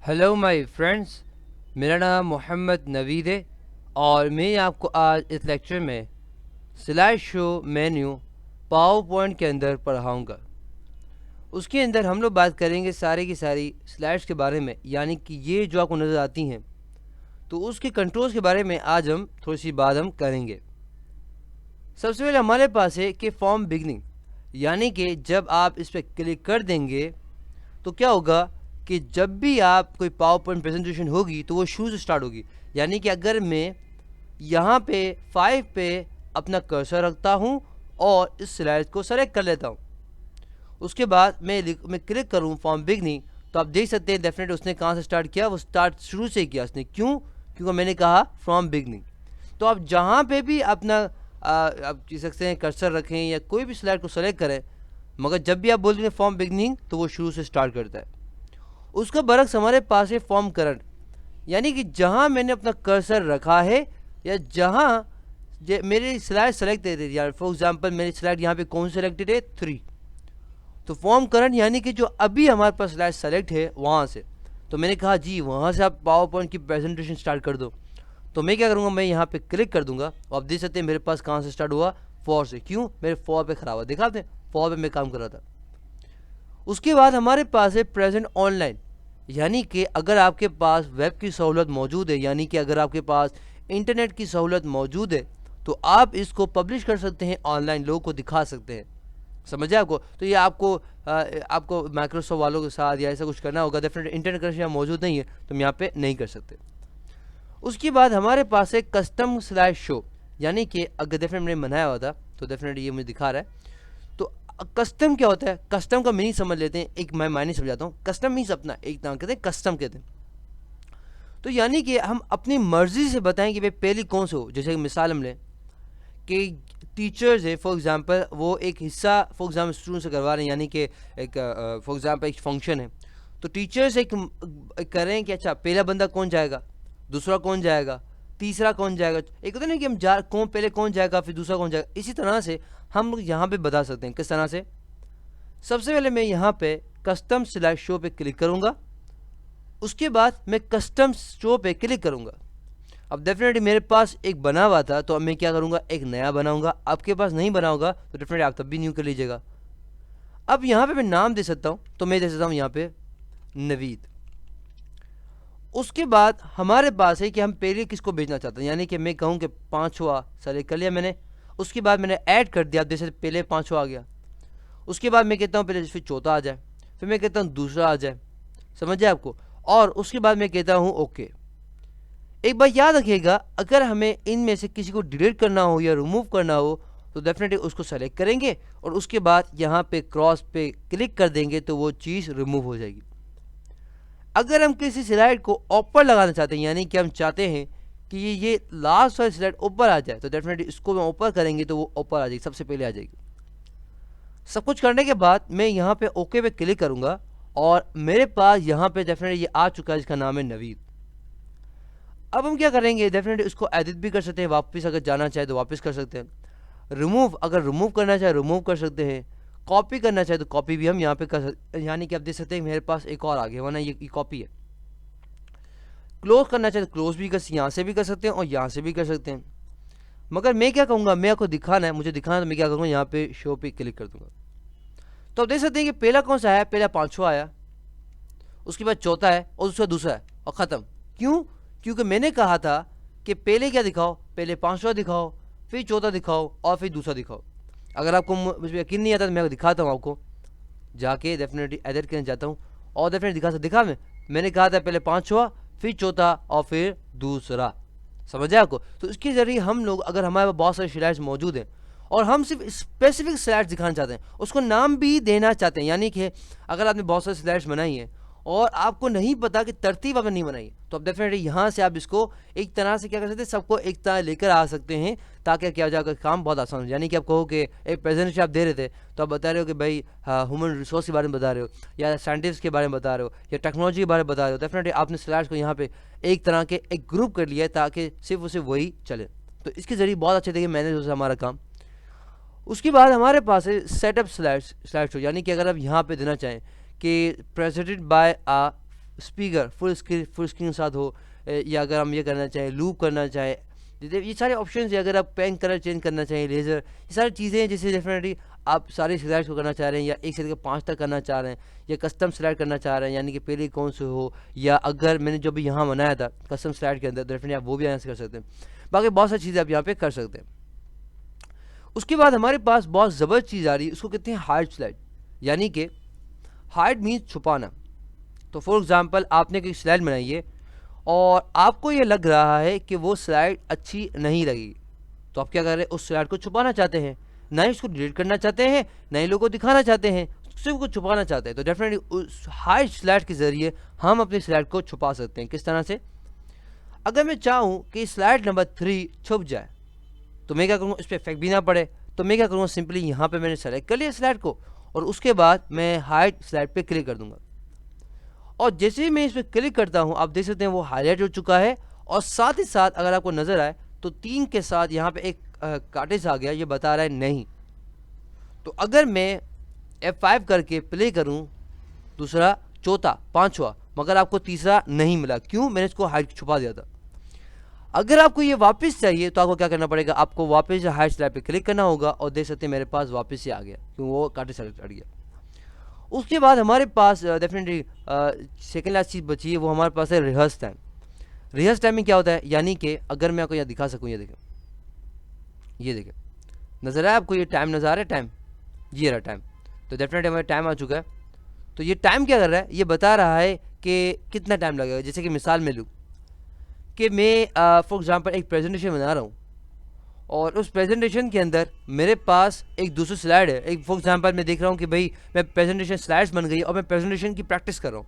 Hello my friends, मेरा नाम मोहम्मद नवीद है और मैं आपको आज इस लेक्चर में slide show menu power point के अंदर पढ़ाऊँगा। उसके अंदर हम लोग बात करेंगे सारी की सारी स्लाइड्स के बारे में, यानी कि ये जो आपको नज़र आती हैं तो उसके कंट्रोल्स के बारे में आज हम थोड़ी सी बात हम करेंगे। सबसे पहले हमारे पास है कि फॉर्म बिगनिंग, यानी कि जब आप इस पर क्लिक कर देंगे तो क्या होगा कि जब भी आप कोई पावर पॉइंट प्रेजेंटेशन होगी तो वो शुरू से स्टार्ट होगी। यानी कि अगर मैं यहाँ पे 5 पे अपना कर्सर रखता हूँ और इस स्लाइड को सेलेक्ट कर लेता हूँ, उसके बाद मैं क्लिक करूँ फॉर्म बिगनिंग, तो आप देख सकते हैं डेफिनेटली उसने कहाँ से स्टार्ट किया। वो स्टार्ट शुरू से किया उसने। क्यों? क्योंकि मैंने कहा फ्रॉम बिगनिंग। तो आप जहाँ पे भी अपना आप कह सकते हैं कर्सर रखें या कोई भी स्लाइड को सेलेक्ट करें, मगर जब भी आप बोल देंगे फॉर्म बिगनिंग तो वो शुरू से स्टार्ट करता है। उसका बरक्स हमारे पास है फॉर्म करंट, यानी कि जहाँ मैंने अपना कर्सर रखा है या जहाँ मेरी स्लाइड सेलेक्ट है, यार फॉर एग्जांपल मेरी स्लाइड यहाँ पे कौन सेलेक्टेड है 3, तो फॉर्म करंट यानी कि जो अभी हमारे पास स्लाइड सेलेक्ट है वहाँ से। तो मैंने कहा जी वहाँ से आप पावर पॉइंट की प्रेजेंटेशन स्टार्ट कर दो। तो मैं क्या करूँगा, मैं यहाँ पे क्लिक कर दूंगा और आप देख सकते हैं मेरे पास कहाँ से स्टार्ट हुआ, 4 से। क्यों? मेरे 4 पे खड़ा हुआ, देखा आपने, 4 पे मैं काम कर रहा था। उसके बाद हमारे पास है प्रेजेंट ऑनलाइन, यानी कि अगर आपके पास वेब की सहूलत मौजूद है, यानी कि अगर आपके पास इंटरनेट की सहूलत मौजूद है तो आप इसको पब्लिश कर सकते हैं, ऑनलाइन लोगों को दिखा सकते हैं। समझे आपको? तो ये आपको माइक्रोसॉफ्ट वालों के साथ या ऐसा कुछ करना होगा। डेफिनेटली इंटरनेट कनेक्शन यहाँ मौजूद नहीं है तो हम यहाँ पे नहीं कर सकते। उसके बाद हमारे पास है कस्टम स्लाइड शो, यानी कि अगर डेफिनेटली मैंने बनाया हुआ था तो डेफिनेटली ये मुझे दिखा रहा है। तो कस्टम क्या होता है? कस्टम का मीनिंग समझ लेते हैं। एक मैं मायने समझाता हूँ। कस्टम मीन्स अपना, एक नाम कहते हैं कस्टम कहते हैं। तो यानी कि हम अपनी मर्जी से बताएं कि भाई पहले कौन से हो। जैसे मिसाल हम लें कि टीचर्स है फॉर एग्जांपल, वो एक हिस्सा फॉर एग्जांपल स्टूडेंट से करवा रहे हैं, यानी कि एक फॉर एग्जांपल एक फंक्शन है। तो टीचर्स एक कर रहे हैं कि अच्छा पहला बंदा कौन जाएगा, दूसरा कौन जाएगा, तीसरा कौन जाएगा। एक होता है ना कि हम पहले कौन जाएगा फिर दूसरा कौन जाएगा। इसी तरह से हम लोग यहाँ पे बता सकते हैं। किस तरह से? सबसे पहले मैं यहाँ पे कस्टम स्लाइड शो पे क्लिक करूँगा, उसके बाद मैं कस्टम शो पे क्लिक करूँगा। अब डेफिनेटली मेरे पास एक बना हुआ था तो अब मैं क्या करूँगा, एक नया बनाऊँगा। आपके पास नहीं बना होगा तो डेफिनेटली आप तब भी न्यू कर लीजिएगा। अब यहाँ पे मैं नाम दे सकता हूँ, तो मैं दे सकता हूँ यहाँ पे नवीद। उसके बाद हमारे पास है कि हम पहले किसको भेजना चाहते हैं, यानी कि मैं कहूँ कि 5वां सेलेक्ट कर लिया मैंने। उसके बाद मैंने ऐड कर दिया, जैसे पहले 5वां आ गया। उसके बाद मैं कहता हूँ पहले फिर चौथा आ जाए, फिर मैं कहता हूँ दूसरा आ जाए। समझे आपको? और उसके बाद मैं कहता हूँ ओके। एक बात याद रखिएगा, अगर हमें इनमें से किसी को डिलीट करना हो या रिमूव करना हो तो डेफिनेटली उसको सेलेक्ट करेंगे और उसके बाद यहाँ पे क्रॉस पे क्लिक कर देंगे तो वो चीज़ रिमूव हो जाएगी। अगर हम किसी स्लाइड को ऊपर लगाना चाहते हैं, यानी कि हम चाहते हैं कि ये लास्ट वाली स्लाइड ऊपर आ जाए, तो डेफिनेटली इसको हम ऊपर करेंगे तो वो ऊपर आ जाएगी, सबसे पहले आ जाएगी। सब कुछ करने के बाद मैं यहाँ पे ओके पे क्लिक करूँगा और मेरे पास यहाँ पे डेफिनेटली ये आ चुका है, जिसका नाम है नवीद। अब हम क्या करेंगे, डेफिनेटली इसको एडिट भी कर सकते हैं, वापस अगर जाना चाहे तो वापस कर सकते हैं। रिमूव, अगर रिमूव करना चाहे रिमूव कर सकते हैं। कॉपी करना चाहे तो कॉपी भी हम यहाँ पे कर सकते हैं, यानी कि आप देख सकते हैं मेरे पास एक और आ गया, वरना ये कॉपी है। क्लोज करना चाहे तो क्लोज भी यहाँ से भी कर सकते हैं और यहाँ से भी कर सकते हैं। मगर मैं क्या कहूँगा, मैं आपको दिखाना है, मुझे दिखाना है तो मैं क्या करूँगा, यहाँ पे शो पे क्लिक कर दूंगा। तो आप देख सकते हैं कि पहला कौन सा आया, पहला 5वां आया, उसके बाद चौथा है और उसका दूसरा है और ख़त्म। क्यों? क्योंकि मैंने कहा था कि पहले क्या दिखाओ, पहले 5वां दिखाओ, फिर चौथा दिखाओ और फिर दूसरा दिखाओ। अगर आपको मुझे यकीन नहीं आता तो मैं दिखाता हूँ आपको, जाके डेफिनेटली एडिट करने जाता हूँ और डेफिनेटली दिखा मैंने कहा था पहले 5वां फिर चौथा और फिर दूसरा। समझ आया आपको? तो इसके ज़रिए हम लोग, अगर हमारे पास बहुत सारे स्लाइड्स मौजूद हैं और हम सिर्फ स्पेसिफिक स्लाइड्स दिखाना चाहते हैं, उसको नाम भी देना चाहते हैं, यानी कि अगर आपने बहुत सारी स्लाइड्स बनाई हैं और आपको नहीं पता कि तरतीब आपने नहीं बनाई, तो अब डेफिनेटली यहाँ से आप इसको एक तरह से क्या कर सकते हैं, सबको एक तरह लेकर आ सकते हैं, ताकि क्या हो जाएगा, काम बहुत आसान हो। यानी कि आप कहो कि एक प्रेजेंटेशन आप दे रहे थे तो आप बता रहे हो कि भाई ह्यूमन रिसोर्स के बारे में बता रहे हो या साइंटिस्ट के बारे में बता रहे हो या टेक्नोलॉजी के बारे में बता रहे हो, डेफिनेटली आपने स्लाइड्स को यहाँ पे एक तरह के एक ग्रुप कर लिया है ताकि सिर्फ उसे वही चले। तो इसके ज़रिए बहुत अच्छे तरीके मैनेज हो हमारा काम। उसके बाद हमारे पास है सेटअप स्लाइड शो, यानी कि अगर आप यहाँ पे देना चाहें कि presented by a speaker full screen के साथ हो, या अगर हम ये करना चाहें लूप करना चाहें, ये सारे ऑप्शन है। अगर आप पेन कलर चेंज करना चाहें, लेज़र, ये सारी चीज़ें हैं जिससे डेफिनेटली आप सारे स्लाइड्स को करना चाह रहे हैं, या 1 से लेकर 5 तक करना चाह रहे हैं, या कस्टम स्लाइड करना चाह रहे हैं, यानी कि पहले कौन से हो, या अगर मैंने जो भी यहाँ बनाया था कस्टम स्लाइड के अंदर, डेफिनेटली आप वो भी यहाँ से कर सकते हैं। बाकी बहुत सारी चीज़ें आप यहाँ पे कर सकते हैं। उसके बाद हमारे पास बहुत ज़बरदस्त चीज़ आ रही है, उसको कहते हैं हाइड स्लाइड, यानी कि हाइड मीन्स छुपाना। तो फॉर एग्जांपल आपने कोई स्लाइड बनाई है और आपको ये लग रहा है कि वो स्लाइड अच्छी नहीं लगी, तो आप क्या कर रहे हैं, उस स्लाइड को छुपाना चाहते हैं, ना ही उसको डिलीट करना चाहते हैं, ना ही लोगों को दिखाना चाहते हैं, सिर्फ को छुपाना चाहते हैं। तो डेफिनेटली उस हाइड स्लाइड के ज़रिए हम अपनी स्लाइड को छुपा सकते हैं। किस तरह से? अगर मैं चाहूँ कि स्लाइड नंबर 3 छुप जाए, तो मैं क्या करूँगा, इस पर इफेक्ट भी ना पड़े, तो मैं क्या करूँगा, सिंपली यहाँ पे मैंने सेलेक्ट कर लिया स्लाइड को, और उसके बाद मैं हाइड स्लाइड पे क्लिक कर दूंगा, और जैसे ही मैं इस पर क्लिक करता हूँ आप देख सकते हैं वो हाईलाइट हो चुका है। और साथ ही साथ अगर आपको नज़र आए तो 3 के साथ यहाँ पे एक कार्टेज आ गया, ये बता रहा है नहीं। तो अगर मैं F5 करके प्ले करूँ, दूसरा, चौथा, पांचवा, मगर आपको तीसरा नहीं मिला, क्यों? मैंने इसको हाइड छुपा दिया था। अगर आपको ये वापस चाहिए तो आपको क्या करना पड़ेगा, आपको वापस हाइड स्लाइड पे क्लिक करना होगा, और देख सकते हैं मेरे पास वापस से आ गया, क्यों? वो कार्टेज सेलेक्ट कर गया। उसके बाद हमारे पास डेफिनेटली सेकेंड लास्ट चीज़ बची है, वो हमारे पास है रिहर्स टाइम। रिहर्स टाइम में क्या होता है, यानी कि अगर मैं आपको यहाँ दिखा सकूँ, ये देखें, ये देखें, नज़र आया आपको, ये टाइम नज़र आ रहा है, टाइम, ये रहा टाइम। तो डेफिनेटली हमारा टाइम आ चुका है। तो ये टाइम क्या कर रहा है, ये बता रहा है कि कितना टाइम लगेगा। जैसे कि मिसाल में लूँ कि मैं फॉर एग्जांपल एक प्रेजेंटेशन बना रहा हूँ, और उस प्रेजेंटेशन के अंदर मेरे पास एक दूसरी स्लाइड है। एक फॉर एग्जांपल मैं देख रहा हूँ कि भाई मैं प्रेजेंटेशन स्लाइड्स बन गई और मैं प्रेजेंटेशन की प्रैक्टिस कर रहा हूँ,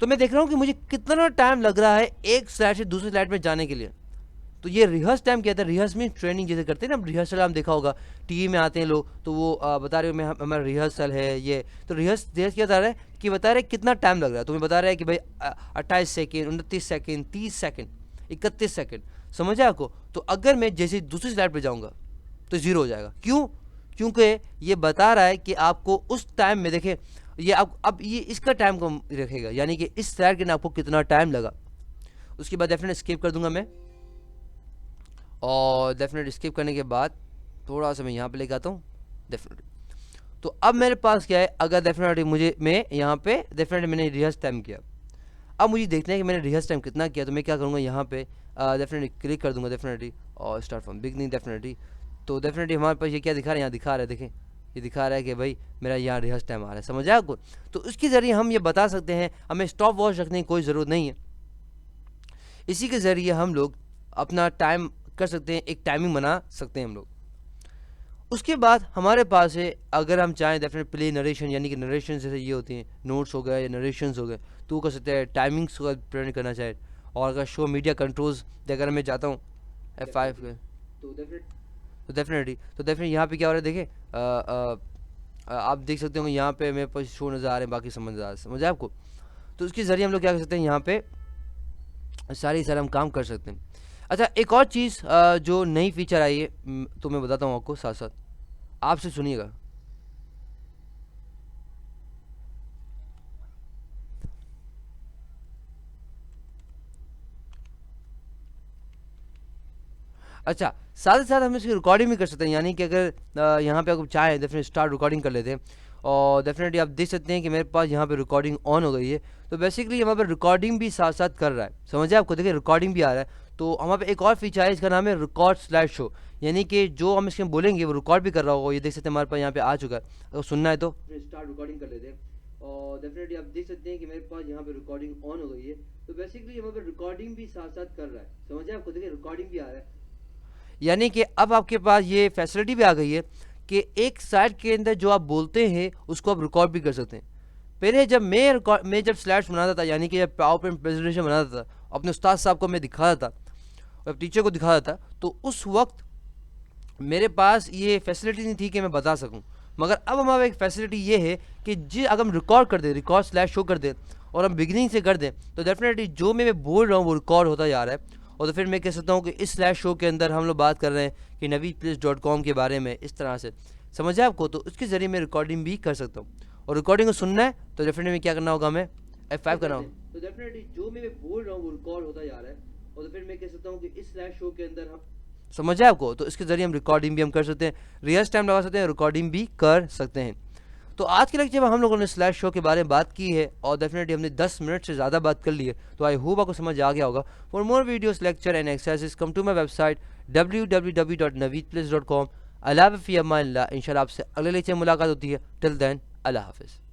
तो मैं देख रहा हूँ कि मुझे कितना टाइम लग रहा है एक स्लाइड से दूसरी स्लाइड में जाने के लिए। तो ये रिहर्स टाइम कहता है। रिहर्स में ट्रेनिंग जैसे करते हैं ना, रिहर्सल हम देखा होगा, टीवी में आते हैं लोग, तो वो बता रहे हो मैं हमारा रिहर्सल है ये। तो रिहर्स क्या बता रहा है कि बता रहे कितना टाइम लग रहा है, तुम्हें बता रहा है कि भाई 28 सेकेंड, 29 सेकेंड, 30 सेकेंड, 31 सेकेंड, समझ आया आपको? तो अगर मैं जैसे दूसरी स्लाइड पे जाऊंगा तो 0 हो जाएगा, क्यों? क्योंकि ये बता रहा है कि आपको उस टाइम में, देखें ये आप अब ये इसका टाइम कम रखेगा, यानी कि इस स्लाइड के लिए आपको कितना टाइम लगा। उसके बाद डेफिनेट स्किप कर दूंगा मैं, और डेफिनेट स्किप करने के बाद थोड़ा सा मैं यहाँ पे लेके आता हूँ डेफिनेटली। तो अब मेरे पास क्या है, अगर डेफिनेटली मुझे मैं यहाँ पे डेफिनेटली मैंने रिहर्स टाइम किया, अब मुझे देखना है कि मैंने रिहर्स टाइम कितना किया, तो मैं क्या करूँगा, यहाँ पे डेफिनेटली क्लिक कर दूंगा डेफिनेटली, और स्टार्ट फ्रॉम बिगनिंग डेफिनेटली। तो डेफिनेटली हमारे पास ये क्या दिखा रहा है, यहाँ दिखा रहा है, देखें ये दिखा रहा है कि भाई मेरा यहाँ रिहर्स टाइम आ रहा है, समझ आया आपको? तो इसके ज़रिए हम ये बता सकते हैं, हमें स्टॉप वॉच रखने की कोई ज़रूरत नहीं है। इसी के ज़रिए हम लोग अपना टाइम कर सकते हैं, एक टाइमिंग बना सकते हैं हम लोग। उसके बाद हमारे पास है, अगर हम चाहें डेफिनेट प्ले नरेशन, यानी कि नरेशन जैसे ये होती हैं, नोट्स हो गए या नरेशंस हो गए, तो वो कर सकते हैं। टाइमिंग्स को प्रिंट करना चाहे, और अगर शो मीडिया कंट्रोल्स, अगर मैं जाता हूँ F5 के, तो डेफिनेटली यहाँ पे क्या हो रहा है, देखें आप देख सकते हो यहाँ पे मेरे पास शो नज़र आ रहे हैं, बाकी समझ आ समझ आपको? तो उसके ज़रिए हम लोग क्या कर सकते हैं, यहाँ पे सारे हम काम कर सकते हैं। अच्छा, एक और चीज़ जो नई फीचर आई है, तो मैं बताता हूँ आपको, साथ साथ आपसे सुनिएगा। अच्छा, साथ ही साथ हम इसकी रिकॉर्डिंग भी कर सकते हैं, यानी कि अगर यहाँ पे आप चाहें डेफिनेट स्टार्ट रिकॉर्डिंग कर लेते हैं, और डेफिनेटली आप देख सकते हैं कि मेरे पास यहाँ पे रिकॉर्डिंग ऑन हो गई है। तो बेसिकली हमारे पे रिकॉर्डिंग भी साथ साथ कर रहा है, समझे आपको? देखिए रिकॉर्डिंग भी आ रहा है। तो हमारे पे एक और फीचर है, इसका नाम है रिकॉर्ड स्लाइड शो, यानी कि जो हम इसके बोलेंगे वो रिकॉर्ड भी कर रहा होगा। ये देख सकते हैं हमारे पास यहाँ पे आ चुका है। अगर सुनना है तो स्टार्ट रिकॉर्डिंग कर लेते हैं, और डेफिनेटली आप देख सकते हैं कि मेरे पास यहाँ पे रिकॉर्डिंग ऑन हो गई है। तो बेसिकली हमारे पे रिकॉर्डिंग भी साथ साथ कर रहा है, समझे आपको? देखिए रिकॉर्डिंग भी आ रहा है, यानी कि अब आपके पास ये फैसिलिटी भी आ गई है कि एक साइड के अंदर जो आप बोलते हैं उसको आप रिकॉर्ड भी कर सकते हैं। पहले जब मैं जब स्लाइड्स बनाता था, यानी कि जब पावर पॉइंट प्रेजेंटेशन बनाता था, अपने उस्ताद साहब को मैं दिखाता था और टीचर को दिखाता था, तो उस वक्त मेरे पास ये फैसिलिटी नहीं थी कि मैं बता सकूं। मगर अब हमारा एक फैसिलिटी ये है कि अगर हम रिकॉर्ड कर दें, रिकॉर्ड स्लाइड शो कर दें, और हम बिगिनिंग से कर दें, तो डेफिनेटली जो मैं बोल रहा हूँ वो रिकॉर्ड होता जा रहा है। और तो फिर मैं कह सकता हूँ कि इस स्लैश शो के अंदर हम लोग बात कर रहे हैं कि naveedplace.com के बारे में, इस तरह से, समझ आए आपको? तो उसके ज़रिए मैं रिकॉर्डिंग भी कर सकता हूँ। और रिकॉर्डिंग को सुनना है तो डेफिनेटली क्या करना होगा, हमें F5 करना होगा। तो डेफिनेटली जो मैं बोल रहा हूँ वो रिकॉर्ड होता जा रहा है, और तो फिर मैं कह सकता हूँ कि इस स्लैश शो के अंदर हम, समझ आए आपको, तो इसके ज़रिए हम रिकॉर्डिंग भी हम कर सकते हैं, रियल टाइम लगा सकते हैं, रिकॉर्डिंग भी कर सकते हैं। तो आज के लेक्चर में हम लोगों ने स्लैश शो के बारे में बात की है, और डेफिनेटली हमने 10 मिनट से ज़्यादा बात कर ली है, तो आई होप आपको समझ आ गया होगा। For more videos, lecture and exercises, come to my website www.naveedplace.com। अल्लाह हाफ़िज़, इंशाल्लाह आपसे अगले लेक्चर में मुलाकात होती है। टिल देन, अल्लाह हाफ़िज़।